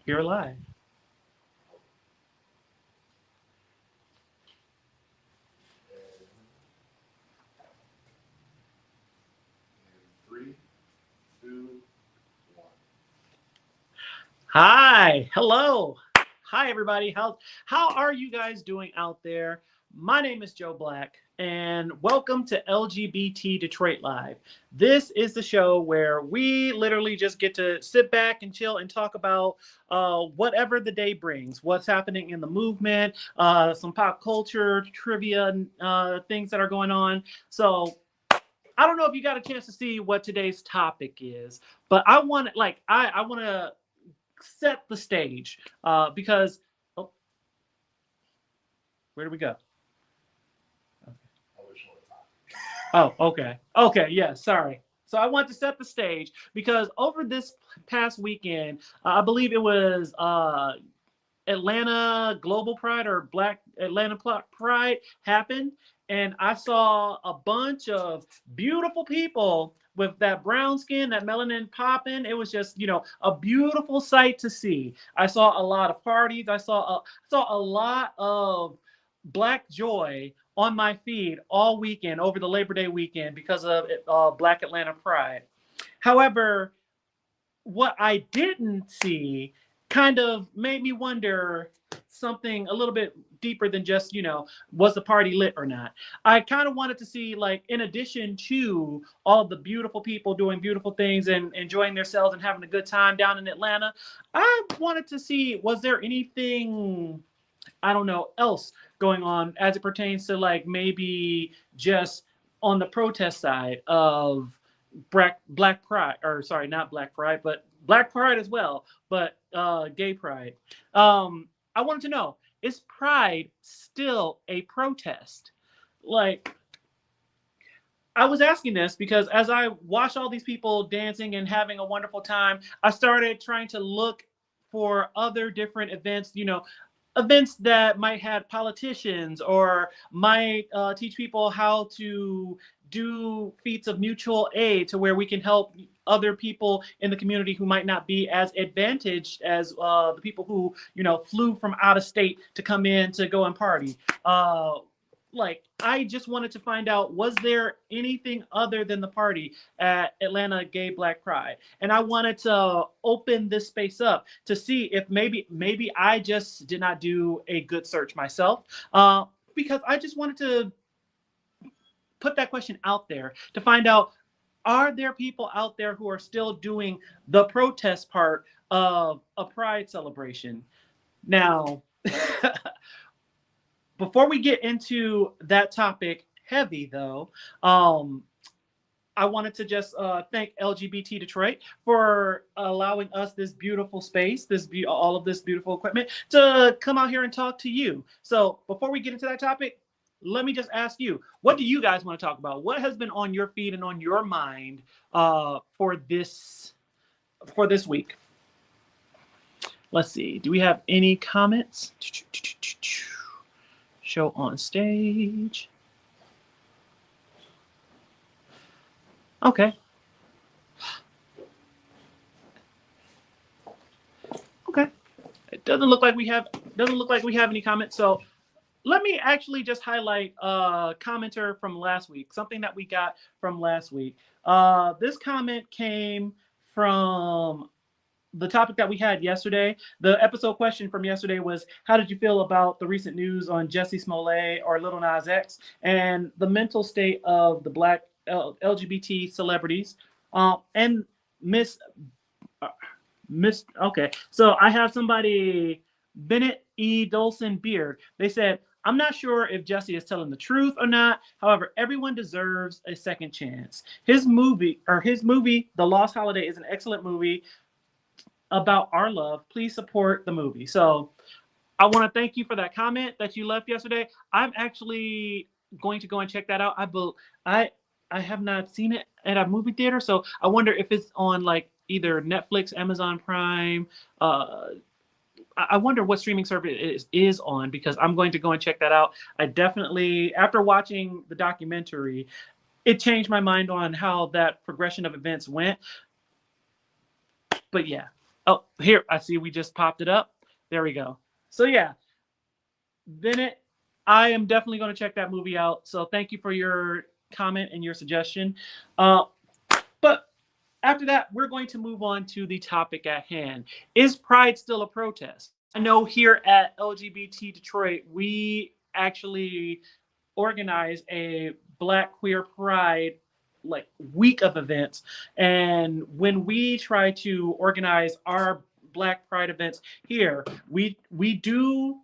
You're live. Hi, hello. Hi, everybody. How are you guys doing out there? My name is Joe Black, and welcome to LGBT Detroit Live. This is the show where we literally just get to sit back and chill and talk about whatever the day brings, what's happening in the movement, some pop culture, trivia, things that are going on. So I don't know if you got a chance to see what today's topic is, but I want I want to set the stage because oh, where do we go? Oh, okay, yeah, sorry. So I want to set the stage because over this past weekend, I believe it was Atlanta Global Pride or Black Atlanta Pride happened, and I saw a bunch of beautiful people with that brown skin, that melanin popping. It was just, a beautiful sight to see. I saw a lot of parties. I saw a lot of Black joy on my feed all weekend over the Labor Day weekend because of Black Atlanta Pride. However, what I didn't see kind of made me wonder something a little bit deeper than just, was the party lit or not. I kind of wanted to see, like, in addition to all the beautiful people doing beautiful things and enjoying themselves and having a good time down in Atlanta, I wanted to see, was there anything, I don't know, else going on as it pertains to, like, maybe just on the protest side of Black Pride, or sorry, not Black Pride, but Black Pride as well, but Gay Pride. I wanted to know, is Pride still a protest? Like, I was asking this because as I watched all these people dancing and having a wonderful time, I started trying to look for other different events, events that might have politicians or might teach people how to do feats of mutual aid to where we can help other people in the community who might not be as advantaged as the people who flew from out of state to come in to go and party. I just wanted to find out, was there anything other than the party at Atlanta Gay Black Pride? And I wanted to open this space up to see if maybe I just did not do a good search myself, because I just wanted to put that question out there to find out, are there people out there who are still doing the protest part of a pride celebration? Now, before we get into that topic heavy, though, I wanted to just thank LGBT Detroit for allowing us this beautiful space, all of this beautiful equipment to come out here and talk to you. So before we get into that topic, let me just ask you, what do you guys want to talk about? What has been on your feed and on your mind for this week? Let's see. Do we have any comments? Show on stage. Okay. Okay. It doesn't look like we have any comments. So let me actually just highlight a commenter from last week, something that we got from last week. This comment came from the topic that we had yesterday. The episode question from yesterday was, how did you feel about the recent news on Jussie Smollett or Lil Nas X and the mental state of the Black LGBT celebrities? And Miss, okay, so I have somebody, Bennett E. Dolson Beard. They said, I'm not sure if Jussie is telling the truth or not. However, everyone deserves a second chance. His movie, The Lost Holiday, is an excellent movie about our love. Please support the movie. So I want to thank you for that comment that you left yesterday. I'm actually going to go and check that out. I have not seen it at a movie theater, so I wonder if it's on like either Netflix, Amazon Prime. I wonder what streaming service it is on, because I'm going to go and check that out. I definitely, after watching the documentary, it changed my mind on how that progression of events went. But yeah. Oh, here, I see we just popped it up. There we go. So yeah, Bennett, I am definitely going to check that movie out. So thank you for your comment and your suggestion. But after that, we're going to move on to the topic at hand. Is Pride still a protest? I know here at LGBT Detroit, we actually organize a Black Queer Pride like week of events. And when we try to organize our Black Pride events here, we do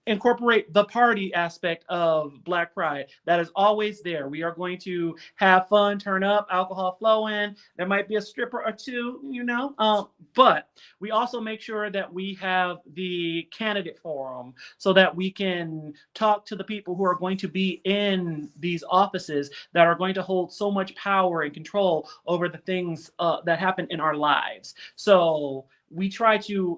incorporate the party aspect of Black Pride. That is always there. We are going to have fun, turn up, alcohol flowing. There might be a stripper or two, but we also make sure that we have the candidate forum so that we can talk to the people who are going to be in these offices that are going to hold so much power and control over the things that happen in our lives. So we try to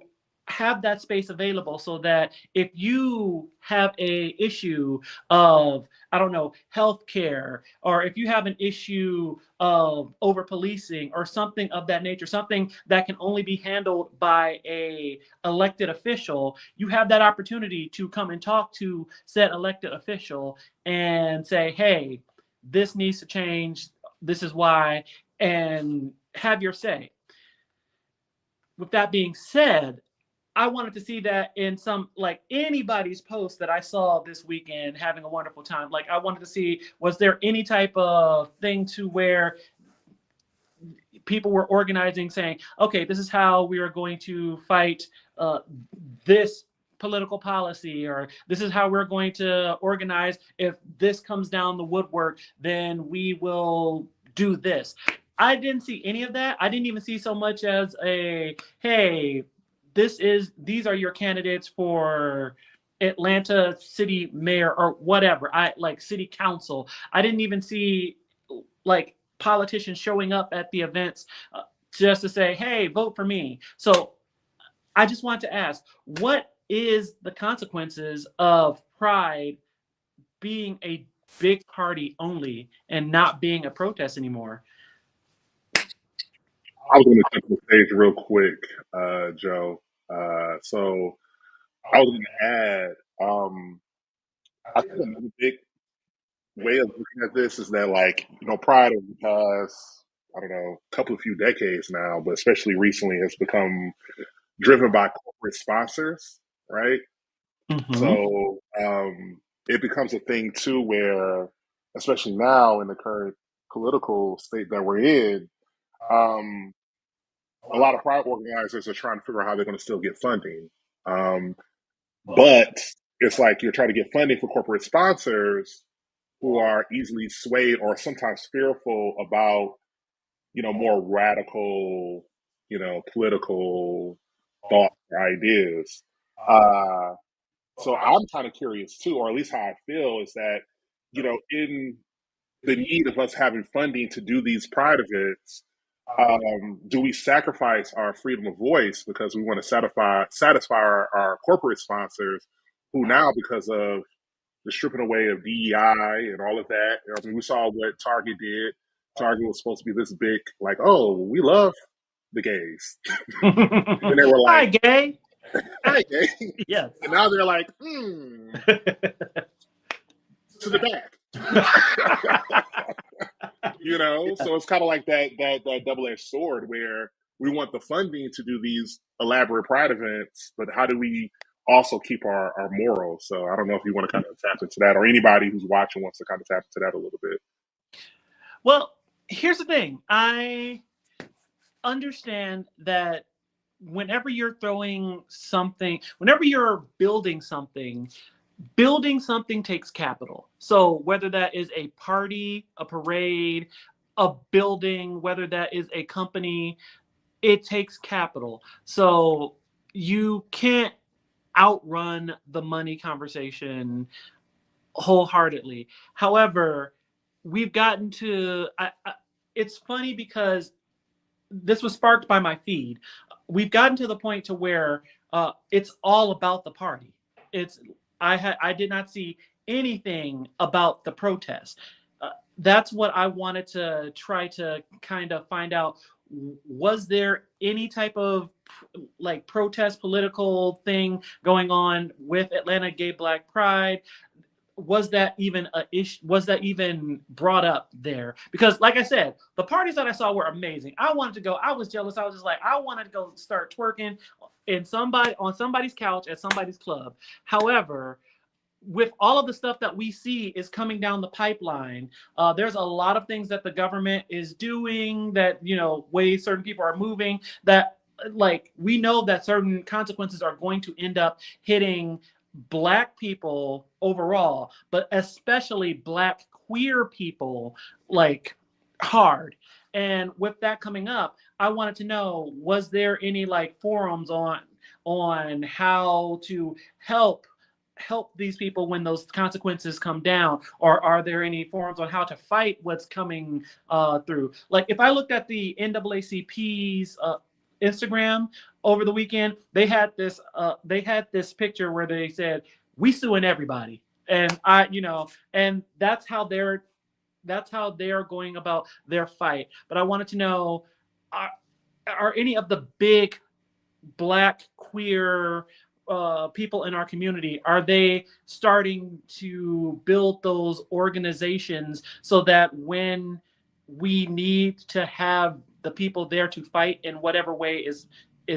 have that space available so that if you have a issue of, I don't know, healthcare, or if you have an issue of over policing or something of that nature, something that can only be handled by a elected official, you have that opportunity to come and talk to said elected official and say, hey, this needs to change, this is why, and have your say. With that being said, I wanted to see that in some, like, anybody's post that I saw this weekend having a wonderful time. Like, I wanted to see, was there any type of thing to where people were organizing saying, okay, this is how we are going to fight this political policy, or this is how we're going to organize. If this comes down the woodwork, then we will do this. I didn't see any of that. I didn't even see so much as a, hey, these are your candidates for Atlanta city mayor or whatever. I like city council. I didn't even see like politicians showing up at the events just to say, hey, vote for me. So I just want to ask, what is the consequences of Pride being a big party only and not being a protest anymore? I was going to jump on the stage real quick, Joe. So I was going to add, I think another big way of looking at this is that, like, Pride over the past, I don't know, couple of few decades now, but especially recently, has become driven by corporate sponsors, right? Mm-hmm. So it becomes a thing too, where, especially now in the current political state that we're in, um, a lot of pride organizers are trying to figure out how they're going to still get funding. Um, but it's like you're trying to get funding for corporate sponsors who are easily swayed or sometimes fearful about, more radical, political thoughts or ideas. Uh, so I'm kind of curious too, or at least how I feel is that, in the need of us having funding to do these pride events, do we sacrifice our freedom of voice because we want to satisfy our corporate sponsors, who now, because of the stripping away of DEI and all of that, I mean, we saw what Target did. Target was supposed to be this big, like, oh, we love the gays, and they were Hi, like, gay. "Hi, gay," Yes. and now they're like, to the back. So it's kind of like that double-edged sword, where we want the funding to do these elaborate pride events, but how do we also keep our morals? So I don't know if you want to kind of tap into that, or anybody who's watching wants to kind of tap into that a little bit. Well, here's the thing. I understand that whenever you're throwing something, whenever you're building something takes capital. So whether that is a party, a parade, a building, whether that is a company, it takes capital. So you can't outrun the money conversation wholeheartedly. However, we've gotten to, it's funny because this was sparked by my feed. We've gotten to the point to where it's all about the party. It's I did not see anything about the protest. That's what I wanted to try to kind of find out. was there any type of like protest political thing going on with Atlanta Gay Black Pride? Was that even a issue? Was that even brought up there? Because like I said, the parties that I saw were amazing. I wanted to go. I was jealous. I was just like, I wanted to go start twerking in somebody's couch at somebody's club. However, with all of the stuff that we see is coming down the pipeline, there's a lot of things that the government is doing, that, you know, ways certain people are moving, that like we know that certain consequences are going to end up hitting Black people overall, but especially Black queer people, like hard. And with that coming up, I wanted to know, was there any like forums on how to help these people when those consequences come down, or are there any forums on how to fight what's coming through? Like if I looked at the NAACP's Instagram over the weekend, they had this picture where they said, we suing everybody. And and that's how they're going about their fight. But I wanted to know, are any of the big Black queer people in our community, are they starting to build those organizations so that when we need to have the people there to fight in whatever way is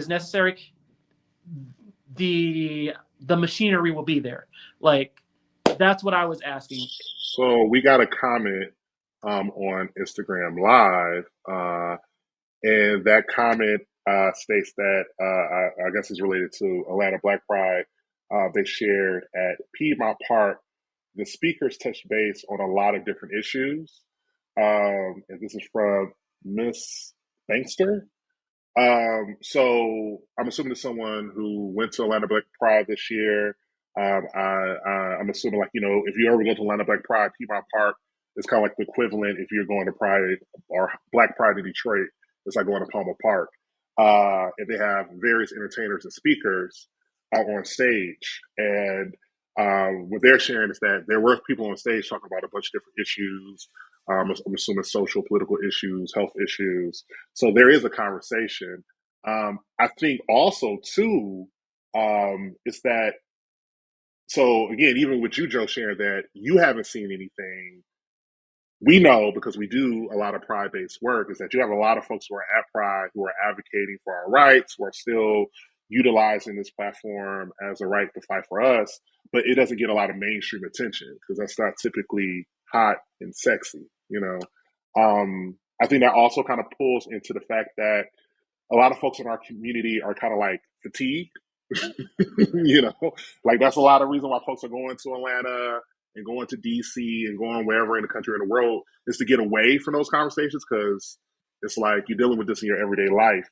necessary, the machinery will be there? Like, that's what I was asking. So we got a comment on Instagram Live, and that comment states that I guess is related to Atlanta Black Pride. They shared at Piedmont Park. The speakers touched base on a lot of different issues, and this is from Miss Bankster. So I'm assuming it's someone who went to Atlanta Black Pride this year. I'm assuming, like, you know, if you ever go to Atlanta Black Pride, Piedmont Park is kind of like the equivalent if you're going to Pride or Black Pride in Detroit. It's like going to Palmer Park. And they have various entertainers and speakers out on stage. And what they're sharing is that there were people on stage talking about a bunch of different issues. I'm assuming social, political issues, health issues. So there is a conversation. I think also too is that, so again, even with you, Joe, sharing that you haven't seen anything, we know because we do a lot of Pride based work, is that you have a lot of folks who are at Pride who are advocating for our rights, who are still utilizing this platform as a right to fight for us, but it doesn't get a lot of mainstream attention because that's not typically hot and sexy, you know. I think that also kind of pulls into the fact that a lot of folks in our community are kind of like fatigued. You know, like that's a lot of reason why folks are going to Atlanta and going to DC and going wherever in the country or in the world, is to get away from those conversations, because it's like you're dealing with this in your everyday life.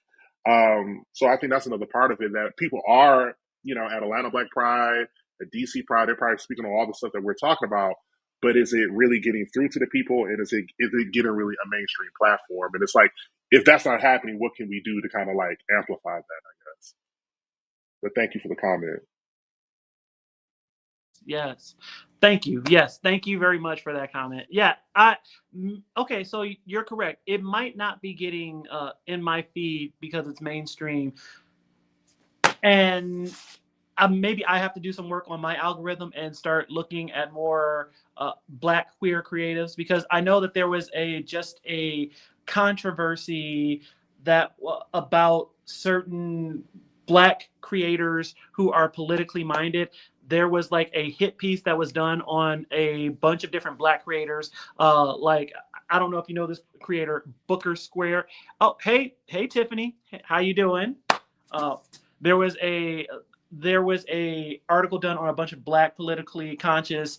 So I think that's another part of it, that people are, you know, at Atlanta Black Pride, at DC Pride, they're probably speaking on all the stuff that we're talking about. But is it really getting through to the people, and is it getting really a mainstream platform? And it's like, if that's not happening, what can we do to kind of like amplify that, I guess? But thank you for the comment. Yes. Thank you. Yes. Thank you very much for that comment. Yeah. Okay. So you're correct. It might not be getting in my feed because it's mainstream. And maybe I have to do some work on my algorithm and start looking at more Black queer creatives, because I know that there was just a controversy that about certain Black creators who are politically minded. There was like a hit piece that was done on a bunch of different Black creators. Like, I don't know if you know this creator, Booker Square. Oh, hey Tiffany, how you doing? Uh, there was a article done on a bunch of Black politically conscious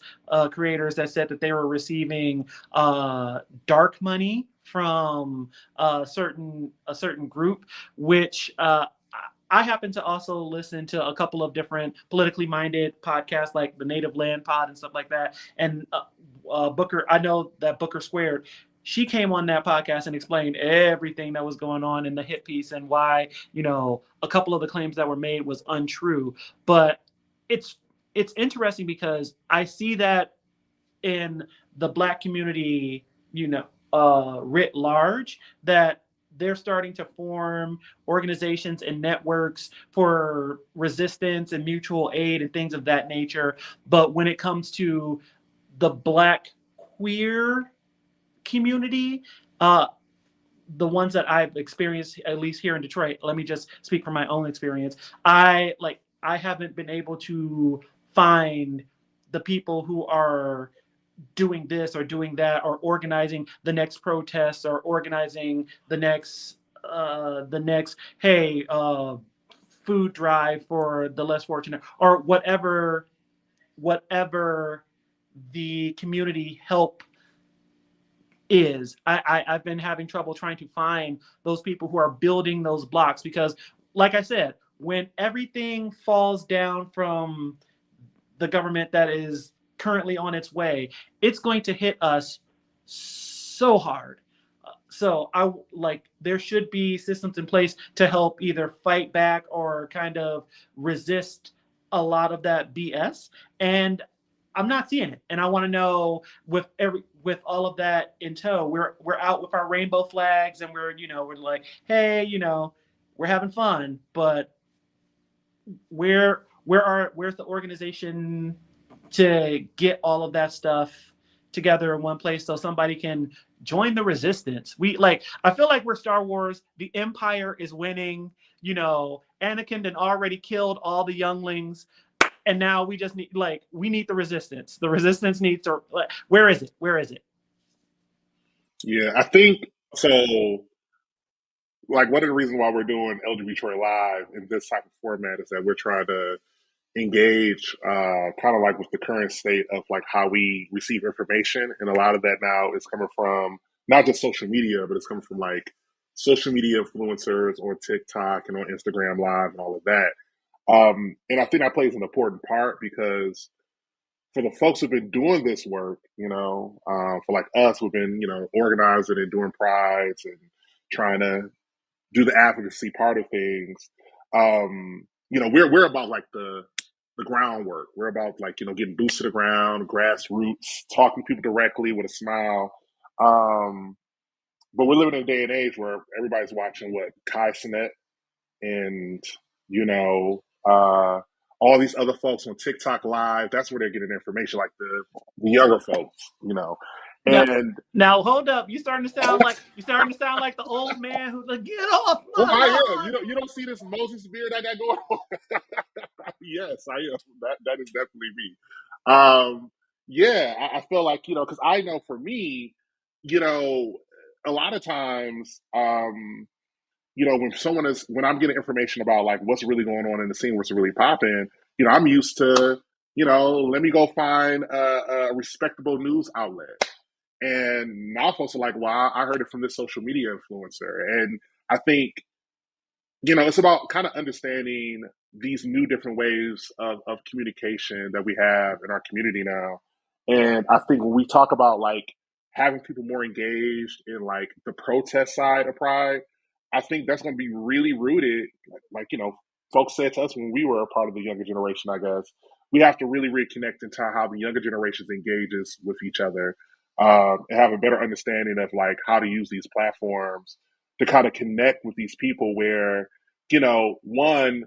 creators that said that they were receiving dark money from a certain group, which I happen to also listen to a couple of different politically minded podcasts like the Native Land Pod and stuff like that. And Booker, I know that Booker Squared, she came on that podcast and explained everything that was going on in the hit piece and why, a couple of the claims that were made was untrue. But it's interesting because I see that in the Black community, writ large, that they're starting to form organizations and networks for resistance and mutual aid and things of that nature. But when it comes to the Black queer community, the ones that I've experienced, at least here in Detroit, let me just speak from my own experience. I haven't been able to find the people who are doing this or doing that or organizing the next protest or organizing the next hey food drive for the less fortunate or whatever the community help is. I've been having trouble trying to find those people who are building those blocks because, like I said, when everything falls down from the government that is currently on its way, it's going to hit us so hard. So I like there should be systems in place to help either fight back or kind of resist a lot of that BS. And I'm not seeing it. And I want to know with all of that in tow, we're out with our rainbow flags and we're like, hey, we're having fun, but where's the organization to get all of that stuff together in one place so somebody can join the resistance? I feel like we're Star Wars, the Empire is winning, Anakin had already killed all the younglings, and now we just need we need the resistance. The resistance needs to where is it? Yeah, I think so. Like one of the reasons why we're doing LGBT Detroit Live in this type of format is that we're trying to engage kind of like with the current state of like how we receive information. And a lot of that now is coming from not just social media, but it's coming from like social media influencers on TikTok and on Instagram Live and all of that. And I think that plays an important part because for the folks who've been doing this work, for like us, who've been, organizing and doing prides and trying to do the advocacy part of things. We're about like the groundwork. We're about like getting boots to the ground, grassroots, talking to people directly with a smile. But we're living in a day and age where everybody's watching what Kai Sinet and you know all these other folks on TikTok Live. That's where they're getting information, like the younger folks. Now, And now hold up. You're starting to sound like the old man who's like, get off well, my I am. lawn. You don't see this Moses beard I got going on. Yes, I am. That is definitely me. Yeah, I feel like because I know for me, you know, a lot of times, when I'm getting information about like what's really going on in the scene, what's really popping, I'm used to, let me go find a respectable news outlet. And now folks are like, well, I heard it from this social media influencer. And I think, it's about kind of understanding these new different ways of communication that we have in our community now. And I think when we talk about like having people more engaged in like the protest side of Pride, I think that's going to be really rooted, folks said to us when we were a part of the younger generation, I guess, we have to really reconnect into how the younger generations engages with each other, and have a better understanding of like how to use these platforms to kind of connect with these people where, one,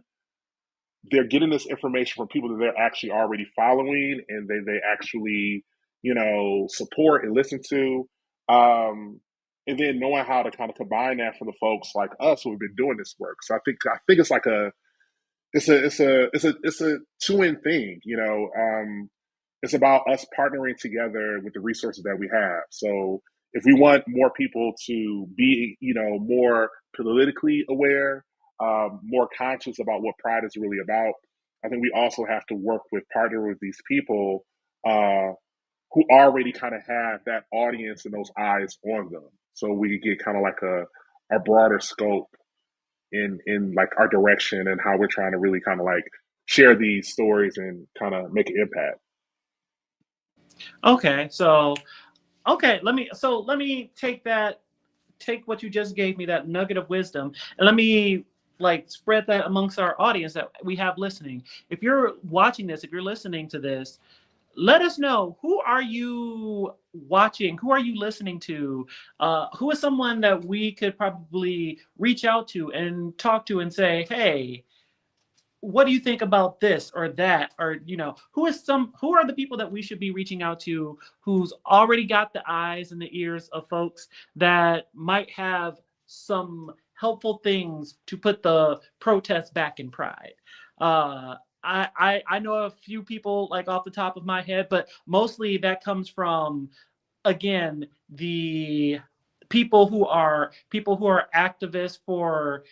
they're getting this information from people that they're actually already following and they actually, support and listen to. And then knowing how to kind of combine that for the folks like us who have been doing this work. So I think it's like it's a two-end thing, it's about us partnering together with the resources that we have. So if we want more people to be, more politically aware, more conscious about what Pride is really about, I think we also have to partner with these people who already kind of have that audience and those eyes on them. So we could get kind of like a broader scope in like our direction and how we're trying to really kind of like share these stories and kind of make an impact. Okay, let me take what you just gave me, that nugget of wisdom, and let me like spread that amongst our audience that we have listening. If you're watching this, if you're listening to this, let us know, who are you watching, who are you listening to, who is someone that we could probably reach out to and talk to and say, hey, what do you think about this or that, or who are the people that we should be reaching out to, who's already got the eyes and the ears of folks that might have some helpful things to put the protest back in Pride. I know a few people like off the top of my head, but mostly that comes from, again, the people who are activists for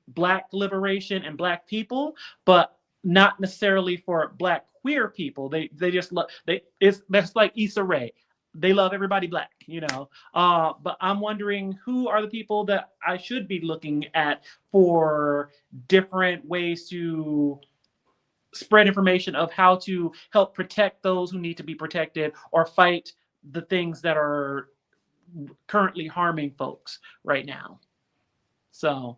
Black liberation and Black people, but not necessarily for Black queer people. They just love, that's like Issa Rae. They love everybody Black. But I'm wondering, who are the people that I should be looking at for different ways to spread information of how to help protect those who need to be protected, or fight the things that are currently harming folks right now. So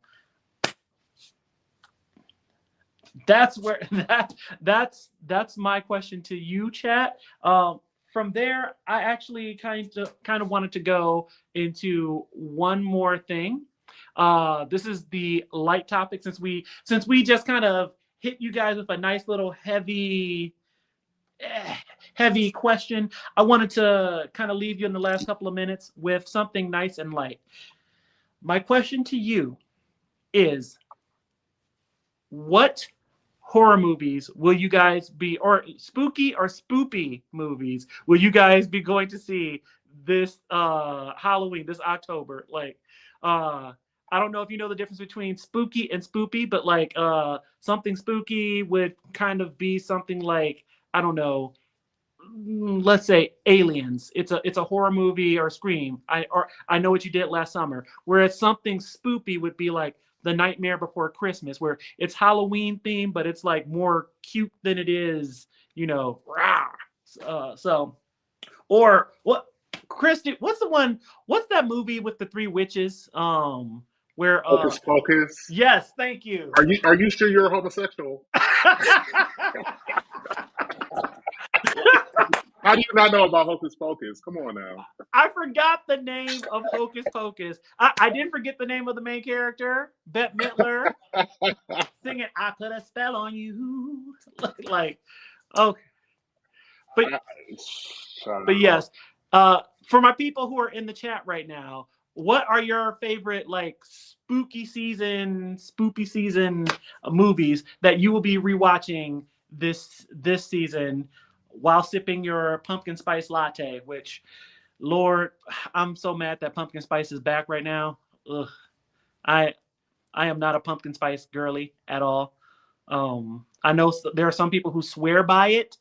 that's where that's my question to you, chat. From there, I actually kind of wanted to go into one more thing. This is the light topic, since we just kind of hit you guys with a nice little heavy question. I wanted to kind of leave you in the last couple of minutes with something nice and light. My question to you is, what horror movies will you guys be, or spooky or spoopy movies will you guys be going to see this Halloween, this October? Like, I don't know if you know the difference between spooky and spoopy, but like something spooky would kind of be something like, I don't know, let's say Aliens. It's a horror movie, or Scream. I Know What You Did Last Summer. Whereas something spoopy would be like The Nightmare Before Christmas, where it's Halloween themed, but it's like more cute than it is, rah. So, or what? Christy, what's the one? What's that movie with the three witches? Where Focus, focus. yes, thank you. Are you sure you're a homosexual? How do you not know about Hocus Pocus? Come on now. I forgot the name of Hocus Pocus. I didn't forget the name of the main character, Bette Midler, singing "I Put a Spell on You." Like, okay, but but yes, for my people who are in the chat right now, what are your favorite like spoopy season movies that you will be rewatching this season while sipping your pumpkin spice latte? Which, Lord, I'm so mad that pumpkin spice is back right now. Ugh. I I am not a pumpkin spice girly at all. I know there are some people who swear by it.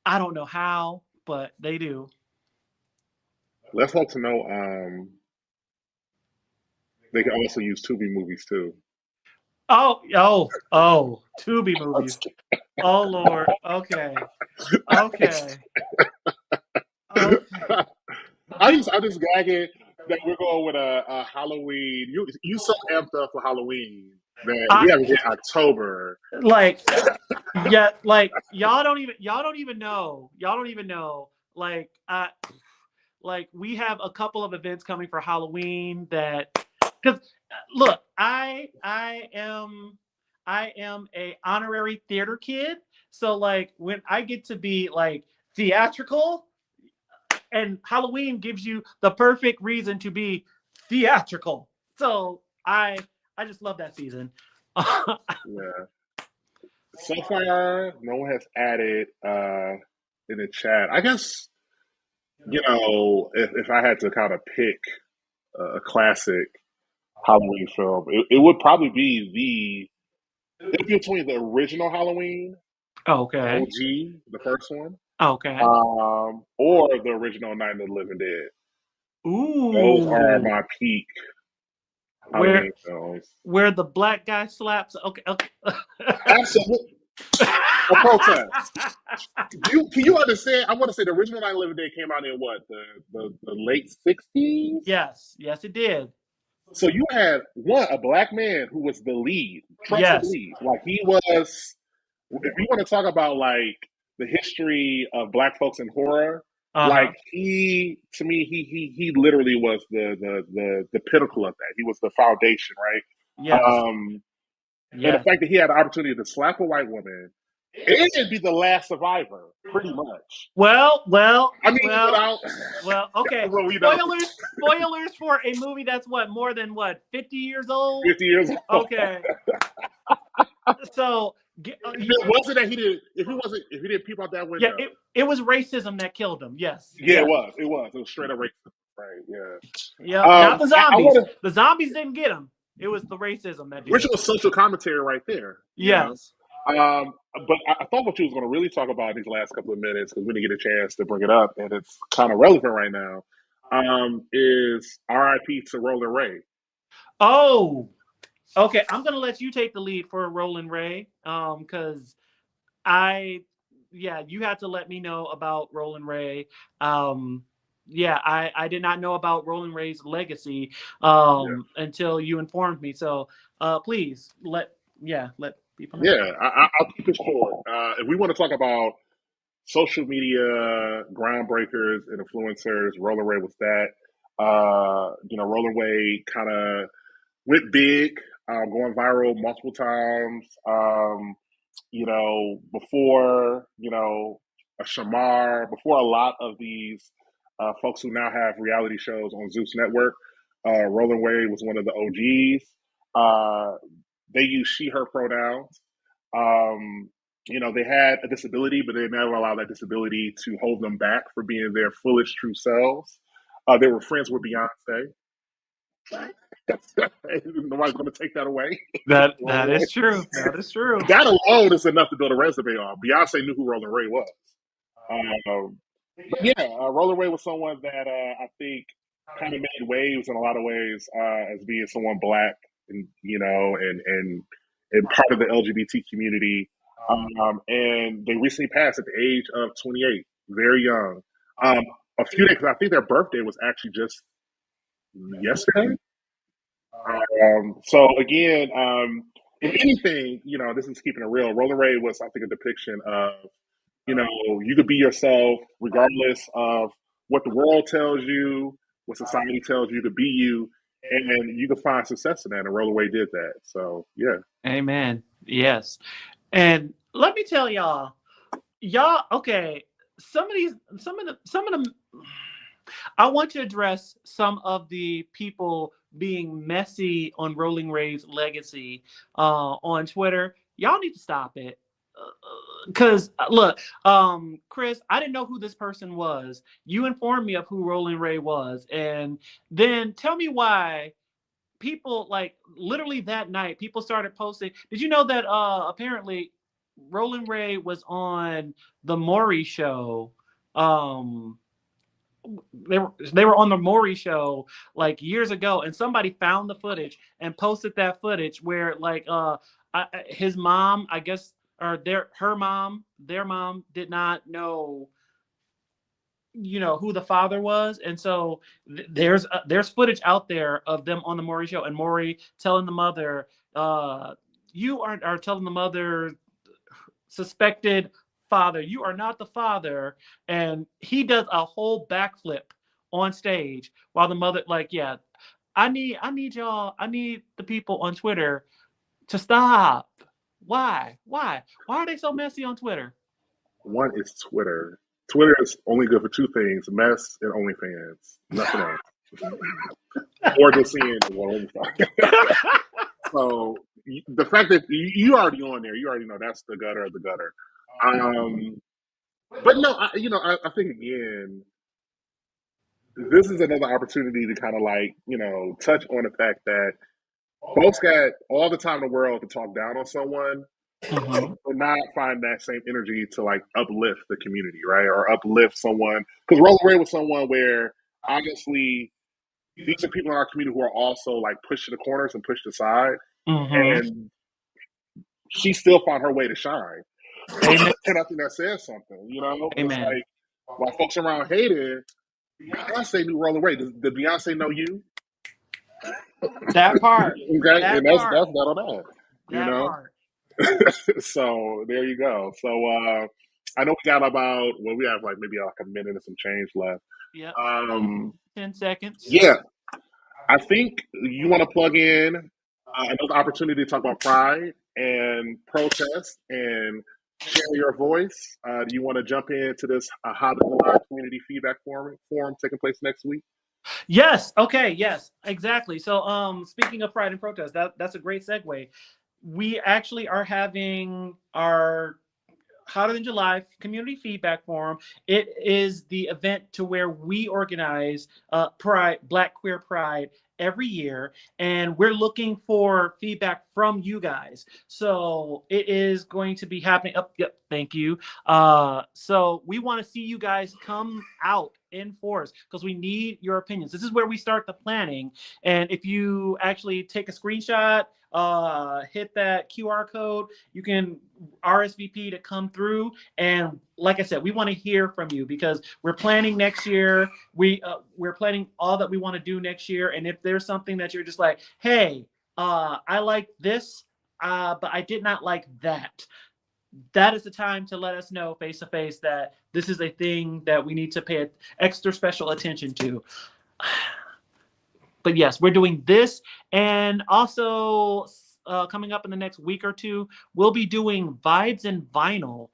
I don't know how, but they do. Let's hope to know. They can also use Tubi movies too. Oh, Tubi movies. Oh Lord. Okay. Okay. Okay. I just gagging that we're going with a Halloween. You so amped up for Halloween that we I haven't hit October. like yeah, like y'all don't even know. Like we have a couple of events coming for Halloween that, because look, I am a honorary theater kid, so like when I get to be like theatrical, and Halloween gives you the perfect reason to be theatrical. So I just love that season. Yeah. So far, no one has added in the chat. I guess if I had to kind of pick a classic Halloween film, it would probably be it'd be between the original Halloween, the Okay. OG, the first one, Okay. or the original Night of the Living Dead. Those are Ooh. my peak Where Halloween films. where the black guy slaps. Okay. Okay. Absolutely, a protest. Can you understand? I want to say the original Night of the Living Dead came out in what the late '60s. Yes. Yes, it did. So you had a black man who was the lead, trusted Yes. lead. Like he was. If you want to talk about like the history of Black folks in horror. Uh-huh. Like to me, he literally was the pinnacle of that. He was the foundation, right? Yes. And the Yes. fact that he had the opportunity to slap a white woman and be the last survivor, pretty much. Well, well, I mean, well, without well, okay. well, we know Spoilers for a movie that's more than 50 years old? 50 years old. Okay. So, Wasn't that he did? If he didn't peep out that yeah, window, it was racism that killed him. Yes. yeah, Yes. it was straight up racist, right? Yeah. Yep. Not the I zombies. want to, The zombies didn't get him. It was the racism that did which it. was social commentary right there, you know. Yes. But I thought what you was going to really talk about these last couple of minutes because we didn't get a chance to bring it up, and it's kind of relevant right now. Is R.I.P. to Roland Ray. Oh, okay. I'm gonna let you take the lead for Roland Ray, because you had to let me know about Roland Ray. Yeah, I did not know about Roland Ray's legacy Yeah. until you informed me. So, please let people know. Yeah, I'll keep it short. If we want to talk about social media groundbreakers and influencers, Roland Ray was that. Roland Ray kind of went big, going viral multiple times. Before a Shamar, before a lot of these folks who now have reality shows on Zeus Network, Roland Ray was one of the OGs. They use she/her pronouns. Um, they had a disability, but they never allowed that disability to hold them back for being their fullest true selves. They were friends with Beyonce. Nobody's going to take that away. That is true. That is true. That alone is enough to build a resume on. Beyonce knew who Roland Ray was. But yeah, Roland Ray was someone that I think kind of made waves in a lot of ways as being someone black and and part of the LGBT community. And they recently passed at the age of 28, very young. A few days, because I think their birthday was actually just yesterday. So again, if anything, this is keeping it real. Roller Ray was, I think, a depiction of, you could be yourself regardless of what the world tells you, what society tells you to be you, and you can find success in that. And Roller Ray did that. So yeah. Amen. Yes. And let me tell y'all, okay, some of them, I want to address some of the people being messy on Rolling Ray's legacy on Twitter. Y'all need to stop it. Because look, Chris, I didn't know who this person was. You informed me of who Rolling Ray was, and then tell me why people, like, literally that night people started posting. Did you know that apparently Roland Ray was on the Maury show? They were on the Maury show like years ago, and somebody found the footage and posted that footage where, like, his mom, I guess, or their mom did not know, who the father was. And so there's footage out there of them on the Maury show, and Maury telling the mother, you are telling the mother, suspected father, you are not the father. And he does a whole backflip on stage while the mother, like, yeah, I need the people on Twitter to stop. Why are they so messy on Twitter? One is Twitter. Twitter is only good for two things: mess and OnlyFans. Nothing else. Or just seeing So the fact that you already on there, you already know that's the gutter of the gutter. But no, I think again, this is another opportunity to kind of touch on the fact that folks got all the time in the world to talk down on someone, but not find that same energy to uplift the community, right? Or uplift someone. Because Roller Ray was someone where obviously these are people in our community who are also pushed to the corners and pushed aside. And she still found her way to shine. Amen. And I think that says something, It's Amen. while folks around hated, Beyonce knew Roller Ray. Did Beyonce know you? That part. Okay, That and that's part. not on that, That part. So there you go. So I know we got about, well, we have like maybe like a minute and some change left. Yep. Um, 10 seconds. yeah, I think you want to plug in another opportunity to talk about pride and protest and share your voice. Do you want to jump into this How to July Community Feedback Forum taking place next week? Yes. Okay. Yes. Exactly. So, speaking of pride and protest, that's a great segue. We actually are having our Hotter Than July Community Feedback Forum. It is the event to where we organize Pride, Black Queer Pride every year, and we're looking for feedback from you guys. So it is going to be happening. Oh, yep, thank you. So we want to see you guys come out in force because we need your opinions. This is where we start the planning. And if you actually take a screenshot, hit that QR code, you can RSVP to come through. And like I said, we want to hear from you because we're planning next year. We're planning all that we want to do next year. And if there's something that you're just like, hey, I like this, but I did not like that. That is the time to let us know face to face that this is a thing that we need to pay extra special attention to. But yes, we're doing this, and also coming up in the next week or two, we'll be doing vibes and vinyl,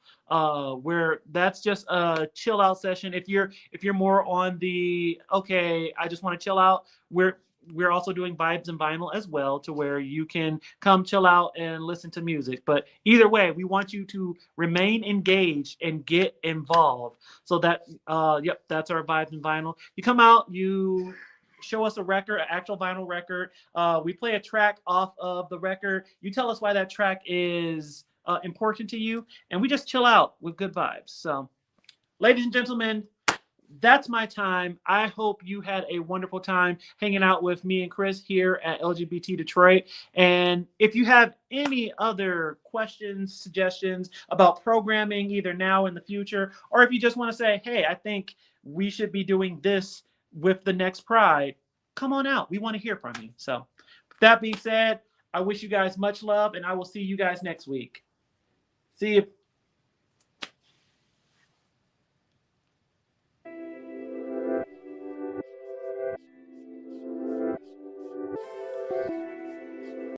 where that's just a chill out session. If you're more on the okay, I just want to chill out, we're also doing vibes and vinyl as well, to where you can come chill out and listen to music. But either way, we want you to remain engaged and get involved. So that yep, that's our vibes and vinyl. You come out, you show us a record, an actual vinyl record. We play a track off of the record. You tell us why that track is important to you, and we just chill out with good vibes. So, ladies and gentlemen, that's my time. I hope you had a wonderful time hanging out with me and Chris here at LGBT Detroit. And if you have any other questions, suggestions about programming, either now or in the future, or if you just want to say, hey, I think we should be doing this with the next Pride, come on out. We want to hear from you. So, with that being said, I wish you guys much love, and I will see you guys next week. See you.